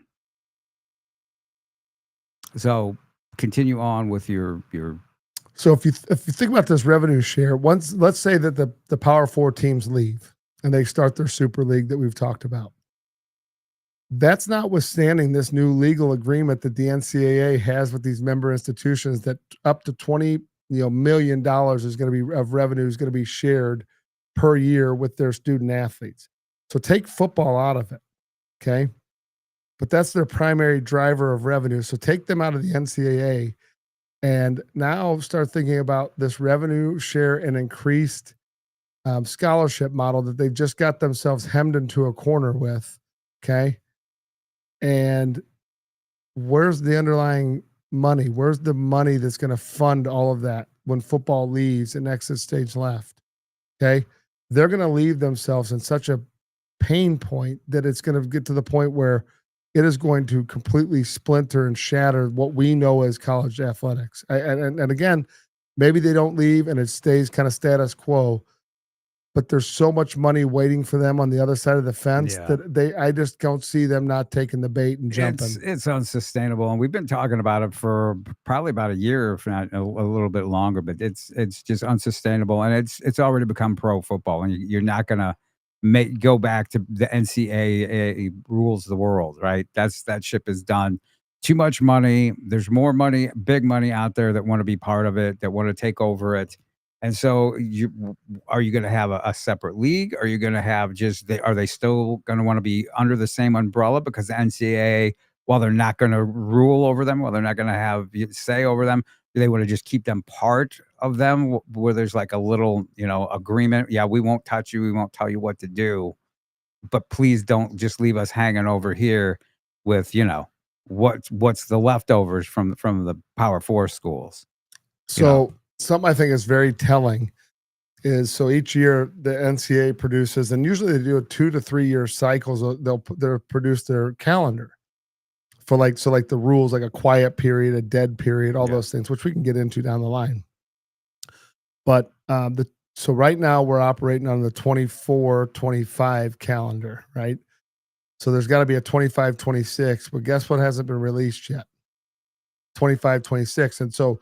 So continue on with your. So if you think about this revenue share, let's say that the Power Four teams leave and they start their Super League that we've talked about. That's notwithstanding this new legal agreement that the NCAA has with these member institutions that up to $20 million is going to be of revenue is going to be shared per year with their student athletes. So take football out of it, okay? But that's their primary driver of revenue. So take them out of the NCAA and now start thinking about this revenue share and increased scholarship model that they've just got themselves hemmed into a corner with, okay? And where's the underlying money? Where's the money that's going to fund all of that when football leaves and exit stage left, okay? They're going to leave themselves in such a pain point that it's going to get to the point where it is going to completely splinter and shatter what we know as college athletics. And again, maybe they don't leave and it stays kind of status quo, but there's so much money waiting for them on the other side of the fence that I just don't see them not taking the bait and jumping. It's unsustainable. And we've been talking about it for probably about a year, if not a little bit longer, but it's just unsustainable. And it's already become pro football, and you're not going to go back to the NCAA rules of the world, right? That ship is done. Too much money. There's more money, big money out there that want to be part of it, that want to take over it. And so are you going to have a separate league? Are you going to have are they still going to want to be under the same umbrella? Because the NCAA, while they're not going to rule over them, while they're not going to have say over them, do they want to just keep them part of them where there's like a little, agreement? Yeah, we won't touch you. We won't tell you what to do. But please don't just leave us hanging over here with, what's the leftovers from the Power Four schools. So something I think is very telling is, so each year the NCAA produces, and usually they do a 2 to 3 year cycles. They'll produce their calendar for like the rules, like a quiet period, a dead period, all those things, which we can get into down the line. But so right now we're operating on the 24-25 calendar, right? So there's got to be a 25-26, but guess what hasn't been released yet? 25-26. And so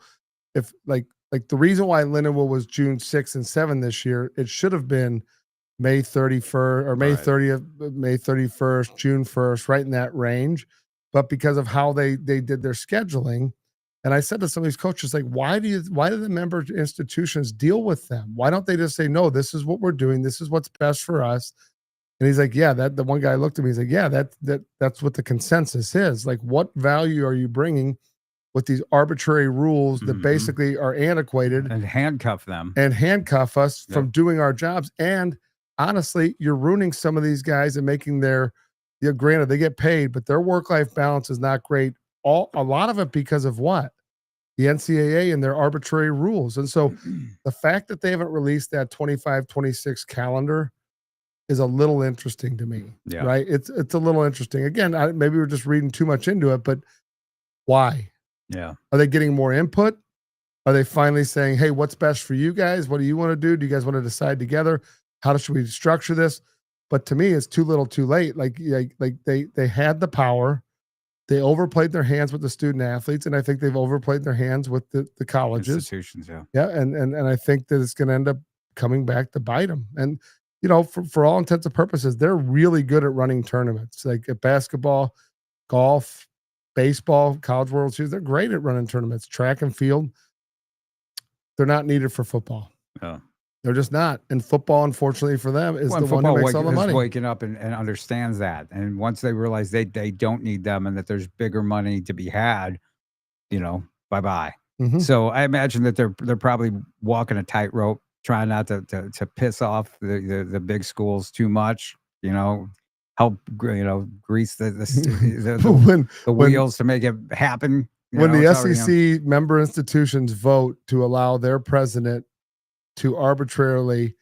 if like the reason why Lindenwood was June 6th and 7 this year, it should have been May 31st or May 30th, May 31st, June 1st, right in that range. But because of how they did their scheduling, and I said to some of these coaches, like, why do the member institutions deal with them? Why don't they just say, no, this is what we're doing. This is what's best for us. And he's like, yeah, that the one guy looked at me. He's like, yeah, that's what the consensus is. Like, what value are you bringing with these arbitrary rules that basically are antiquated and handcuff them and handcuff us from doing our jobs? And honestly, you're ruining some of these guys and making their, granted they get paid, but their work-life balance is not great. A lot of it because of what? The NCAA and their arbitrary rules. And so the fact that they haven't released that 25-26 calendar is a little interesting to me. Yeah. Right. It's a little interesting. Again, maybe we're just reading too much into it, but why? Yeah. Are they getting more input? Are they finally saying, hey, what's best for you guys? What do you want to do? Do you guys want to decide together? How should we structure this? But to me, it's too little too late. Like they had the power. They overplayed their hands with the student athletes, and I think they've overplayed their hands with the colleges. Institutions, yeah. Yeah, and I think that it's going to end up coming back to bite them. And, you know, for all intents and purposes, they're really good at running tournaments. Like at basketball, golf, baseball, College World Series, they're great at running tournaments. Track and field, they're not needed for football. Yeah. They're just not. And football, unfortunately for them, is the one who makes all the money. Waking up and understands that. And once they realize they don't need them and that there's bigger money to be had, you know, bye-bye. Mm-hmm. So I imagine that they're probably walking a tightrope, trying not to piss off the big schools too much, you know, help, you know, grease the wheels to make it happen. When the SEC member institutions vote to allow their president to arbitrarily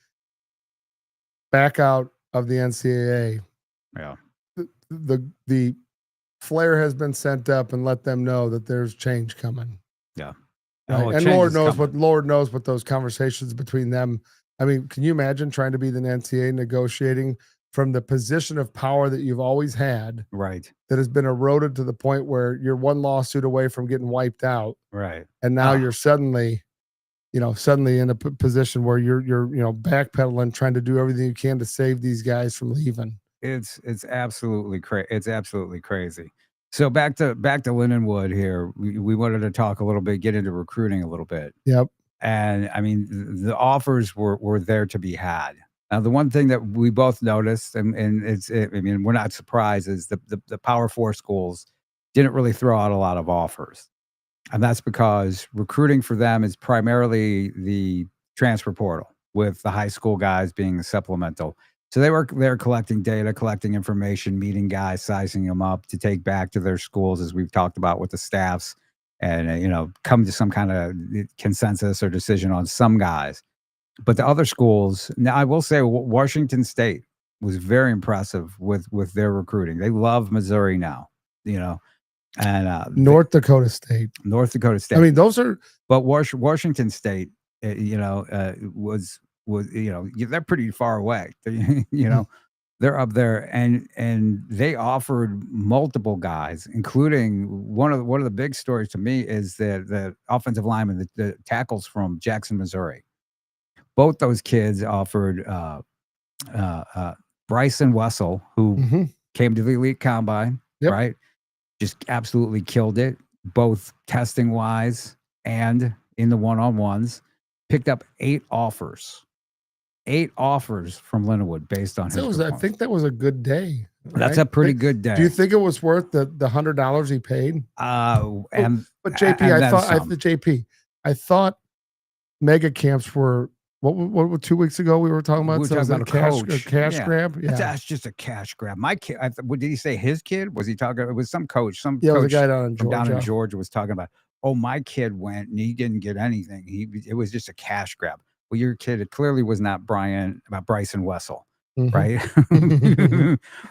back out of the NCAA, yeah, the flare has been sent up and let them know that there's change coming. Yeah, right? And Lord knows what those conversations between them. I mean, can you imagine trying to be the NCAA negotiating from the position of power that you've always had, right? That has been eroded to the point where you're one lawsuit away from getting wiped out, right? And now you're suddenly in a position where you're backpedaling, trying to do everything you can to save these guys from leaving. It's absolutely crazy. It's absolutely crazy. So back to Lindenwood here. We wanted to talk a little bit, get into recruiting a little bit. Yep. And I mean, the offers were there to be had. Now, the one thing that we both noticed, and I mean, we're not surprised, is the Power 4 schools didn't really throw out a lot of offers. And that's because recruiting for them is primarily the transfer portal, with the high school guys being the supplemental. So they're collecting data, collecting information, meeting guys, sizing them up to take back to their schools, as we've talked about with the staffs, and come to some kind of consensus or decision on some guys. But the other schools, now I will say Washington State was very impressive with their recruiting. They love Missouri now, and North Dakota State. I mean, those are. But Washington State, was they're pretty far away. They're up there, and they offered multiple guys, including one of the big stories to me is the offensive lineman, the tackles from Jackson, Missouri. Both those kids offered Bryson Wessel, who came to the elite combine, right? Just absolutely killed it, both testing wise and in the one-on-ones. Picked up 8 offers from Lindenwood based on his. I think that was a good day. Right? That's a pretty good day. Do you think it was worth the $100 he paid? But JP, I thought mega camps were. What 2 weeks ago we were talking about? We were talking about a cash grab. Yeah, that's just a cash grab. My kid, what did he say? His kid? Was he talking? It was some coach. Coach, it was a guy down in Georgia was talking about. Oh, my kid went and he didn't get anything. It was just a cash grab. Well, your kid, it clearly was not Bryson Wessel, right?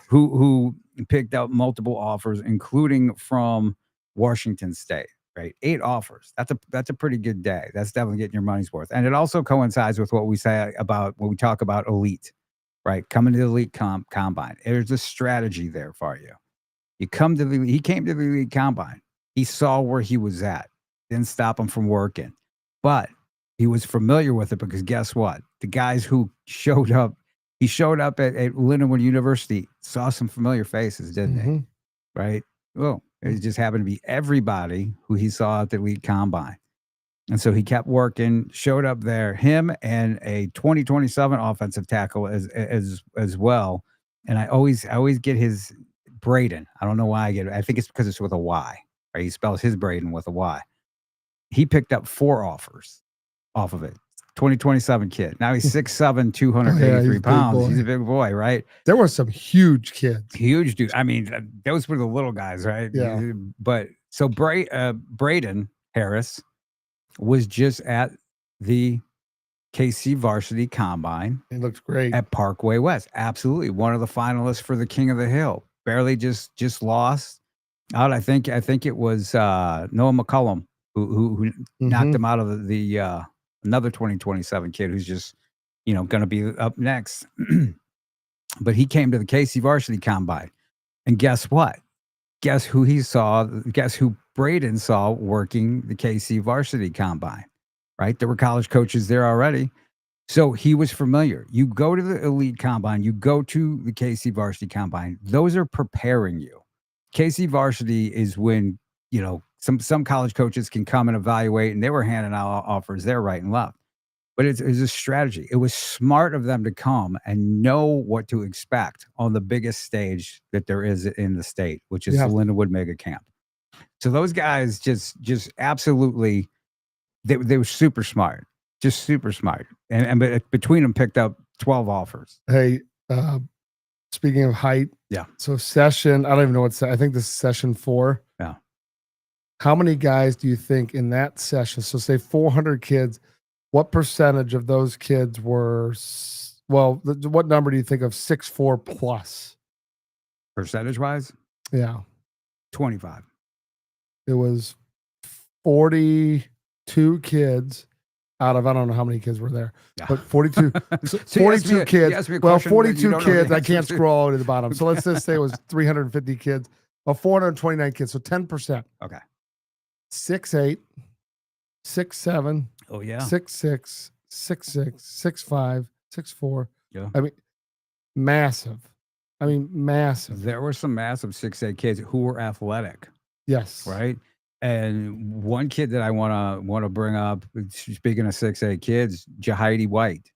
who picked out multiple offers, including from Washington State. Right, 8 offers. That's a pretty good day. That's definitely getting your money's worth. And it also coincides with what we say about when we talk about elite, right? Coming to the elite combine. There's a strategy there for you. He came to the elite combine. He saw where he was at. Didn't stop him from working. But he was familiar with it because guess what? The guys who showed up, he showed up at Lindenwood University, saw some familiar faces, didn't he? Right? Well, it just happened to be everybody who he saw at the elite combine. And so he kept working, showed up there, him and a 2027 offensive tackle as well, and I always get his Braden. I don't know why I get it. I think it's because it's with a Y, right? He spells his Braden with a Y. He picked up 4 offers off of it. 2027 kid. Now he's 6'7", he's 283 a big pounds. boy. He's a big boy, right? There were some huge kids. Huge dude. I mean, those were the little guys, right? Yeah. But so Braden Harris was just at the KC Varsity Combine He looks great. at Parkway West. Absolutely, one of the finalists for the King of the Hill. Barely just lost out. I think it was Noah McCullum who knocked him out of the another 2027 kid who's just going to be up next. But he came to the KC Varsity Combine, and guess what? Guess who he saw? Guess who Braden saw working the KC Varsity Combine? Right, there were college coaches there already. So he was familiar. You go to the Elite Combine, you go to the KC Varsity Combine. Those are preparing you. KC Varsity is when, some college coaches can come and evaluate, and they were handing out offers there right and left. But it's a strategy. It was smart of them to come and know what to expect on the biggest stage that there is in the state, which is the Lindenwood Mega Camp. So those guys just absolutely, they were super smart. Just super smart. And between them picked up 12 offers. Hey, speaking of height. Yeah. So session, I don't even know I think this is session 4. Yeah. How many guys do you think in that session? So say 400 kids, what percentage of those kids were, what number do you think of 6'4" plus? Percentage wise? Yeah. 25. It was 42 kids out of, I don't know how many kids were there, but 42, so 42 kids. Well, 42 kids. I can't to. Scroll all to the bottom. So let's just say it was 350 kids, 429 kids. So 10%. Okay. 6'8", 6'7". Oh yeah. 6'6", 6'6", 6'5", 6'4". Yeah. I mean, massive. Massive. There were some massive 6'8" kids who were athletic. Yes. Right. And one kid that I want to bring up, speaking of 6'8" kids, Jahidi White,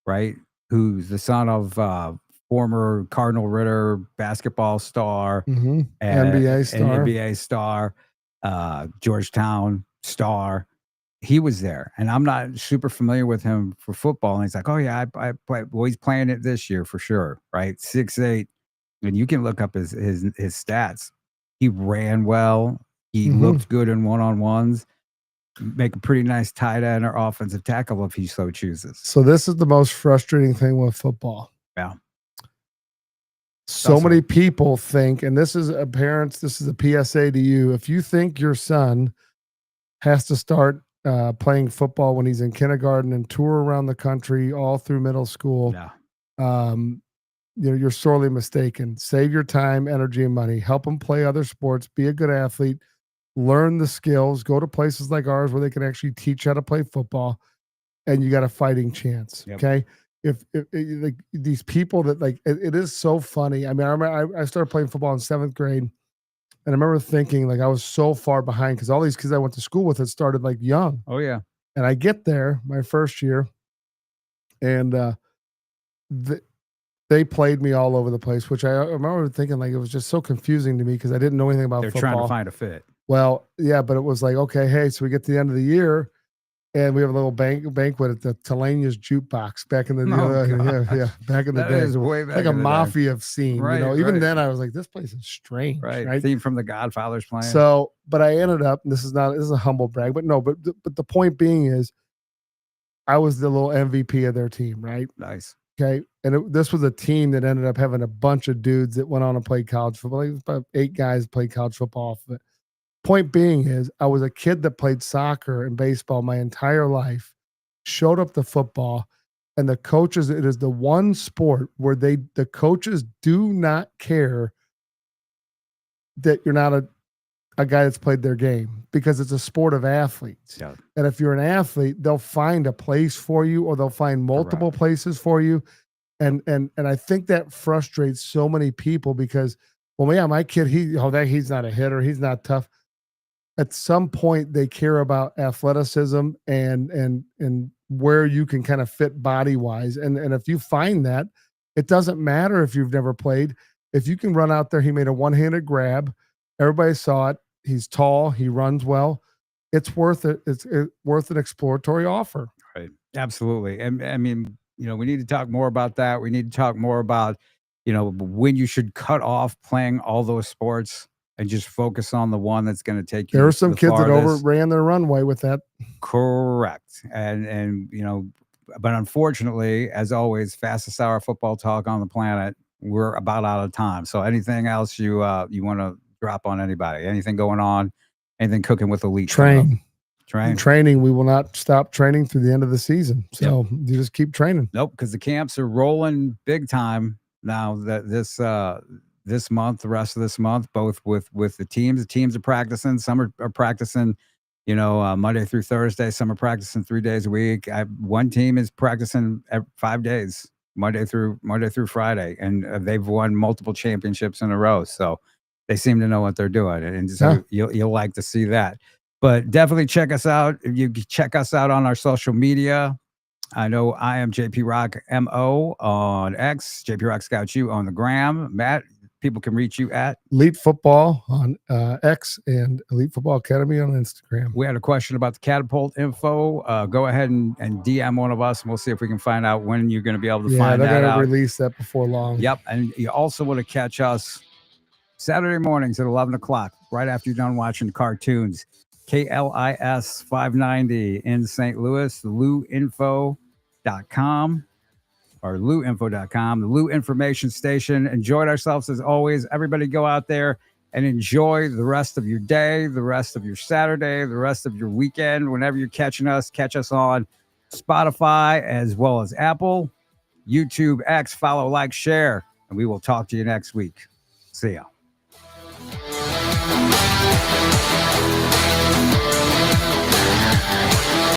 right? Who's the son of former Cardinal Ritter basketball star, NBA star, Georgetown star. He was there, and I'm not super familiar with him for football. And he's like, "Oh yeah, I play." Well, he's playing it this year for sure, right? 6'8", and you can look up his stats. He ran well. He looked good in one-on-ones. Make a pretty nice tight end or offensive tackle if he so chooses. So this is the most frustrating thing with football. Yeah. So many people think, and this is parents, this is a PSA to you. If you think your son has to start playing football when he's in kindergarten and tour around the country all through middle school, you're sorely mistaken. Save your time, energy, and money. Help them play other sports. Be a good athlete. Learn the skills. Go to places like ours where they can actually teach how to play football, and you got a fighting chance. Yep. Okay. If like these people that it is so funny. I mean, I remember I started playing football in 7th grade, and I remember thinking like I was so far behind because all these kids I went to school with had started like young. Oh yeah. And I get there my first year, and they played me all over the place, which I remember thinking like it was just so confusing to me because I didn't know anything about football. They're trying to find a fit. Well, yeah, but it was like, okay, hey, so we get to the end of the year, and we have a little banquet at the Telania's Jukebox back in the back in the day. That is way back like a in the mafia scene, right, Even then, I was like, this place is strange, right? Theme from The Godfather's playing. So, but I ended up, and this is a humble brag, but no, but the point being is, I was the little MVP of their team, right? Nice. Okay, and this was a team that ended up having a bunch of dudes that went on and played college football. Like about 8 guys played college football off of it. Point being is, I was a kid that played soccer and baseball my entire life, showed up to football, and the coaches, it is the one sport where the coaches do not care that you're not a guy that's played their game because it's a sport of athletes. Yeah. And if you're an athlete, they'll find a place for you or they'll find multiple places for you. And I think that frustrates so many people because, well, yeah, my kid, he's not a hitter. He's not tough. At some point they care about athleticism and where you can kind of fit body wise. And if you find that It doesn't matter if you've never played. If you can run out there, he made a one-handed grab. Everybody saw it. He's tall. He runs well. It's worth it. It's worth an exploratory offer. Right. Absolutely. And I mean, we need to talk more about that. We need to talk more about, when you should cut off playing all those sports and just focus on the one that's going to take you. There are some kids that overran their runway with that. Correct. And but unfortunately, as always, fastest hour football talk on the planet, we're about out of time. So anything else you want to drop on anybody? Anything going on? Anything cooking with Elite? Training. We will not stop training through the end of the season. So you just keep training. Nope, because the camps are rolling big time now. That this month, the rest of this month, both with the teams. The teams are practicing. Some are practicing, Monday through Thursday. Some are practicing 3 days a week. One team is practicing 5 days, Monday through Friday, and they've won multiple championships in a row. So they seem to know what they're doing, and so you'll like to see that. But definitely check us out. You check us out on our social media. I know I am JP Rock MO on X, JP Rock Scout U on the gram. Matt, people can reach you at Elite Football on X and Elite Football Academy on Instagram. We had a question about the catapult info. Go ahead and DM one of us, and we'll see if we can find out when you're going to be able to find that out. Yeah, they're going to release that before long. Yep, and you also want to catch us Saturday mornings at 11 o'clock, right after you're done watching cartoons. KLIS 590 in St. Louis, LouInfo.com or LouInfo.com, the Lou Information Station. Enjoyed ourselves as always. Everybody go out there and enjoy the rest of your day, the rest of your Saturday, the rest of your weekend. Whenever you're catching us, catch us on Spotify as well as Apple, YouTube, X, follow, like, share, and we will talk to you next week. See ya.